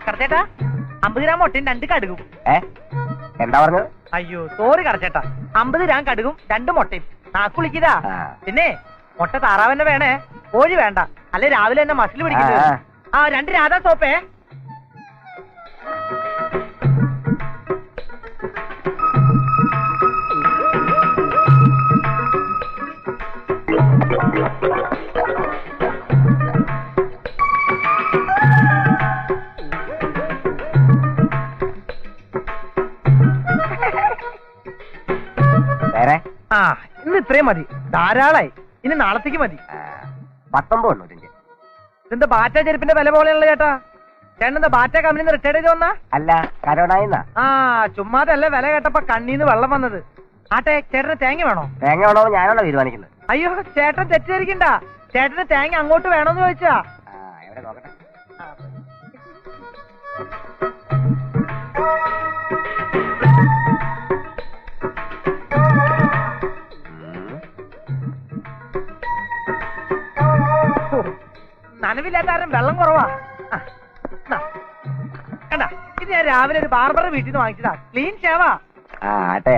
കടച്ചേട്ടാ 50 gram മുട്ടയും 2 കടുകും. എന്താ പറഞ്ഞത്? അയ്യോ സോറി കടച്ചേട്ടാ, 50 ഗ്രാം കടുകും 2 മുട്ടയും. നാക്കുളിക്കിതാ. പിന്നെ മുട്ട താറാവന്നെ വേണേ, കോഴി വേണ്ട, അല്ലെ രാവിലെ തന്നെ മസിൽ പിടിക്കുന്നത്. 2 രാധാ സോപ്പേ. ഇന്ന് ഇത്രയും മതി, ധാരാളായി. ഇനി നാളത്തേക്ക് മതി. 19.95. ഇതെന്താ ബാറ്റ ചെരുപ്പിന്റെ വില പോലെയുള്ള ചേട്ടാ? ചേട്ടനെന്താ ബാറ്റ കമ്പനി റിട്ടയർഡ് ചെയ്ത് വന്നാ? അല്ല, കരോണായിന്നാ. ചുമ്മാതല്ല, വില കേട്ടപ്പോ കണ്ണീന്ന് വെള്ളം വന്നത്. ആട്ടെ, ചേട്ടന് തേങ്ങ വേണോ? തേങ്ങ വേണോ ഞാനാണോ തീരുമാനിക്കുന്നത്? അയ്യോ ചേട്ടൻ തെറ്റിദ്ധരിക്കണ്ട, ചേട്ടന് തേങ്ങ അങ്ങോട്ട് വേണോന്ന് ചോദിച്ചാ. എവിടെ നോക്കട്ടെ. നനവില്ലാത്ത കാരണം വെള്ളം കുറവാ. കണ്ടാ, ഇത് ഞാൻ രാവിലെ ഒരു ബാർബറുടെ വീട്ടിൽ നിന്ന് വാങ്ങിച്ചതാ. ക്ലീൻ ഷേവാ.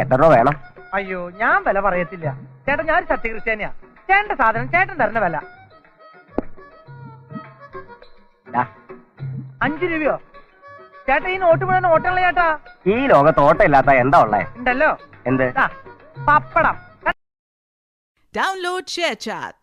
എത്ര രൂപ വേണം? അയ്യോ ഞാൻ വില പറയത്തില്ല ചേട്ടൻ, ഞാൻ സത്യക്രിസ്ത്യാനിയാ. ചേട്ടന്റെ സാധനം ചേട്ടൻ തരുന്ന വില 5 രൂപയോ? ചേട്ടാ ഈ നോട്ട് മുഴുവൻ ഓട്ടമുള്ള ചേട്ടാ. ഈ ലോകത്ത് ഓട്ടമില്ലാത്ത എന്താ ഉള്ളേ? ഉണ്ടല്ലോ. എന്ത്? പപ്പടം. Download ShareChat.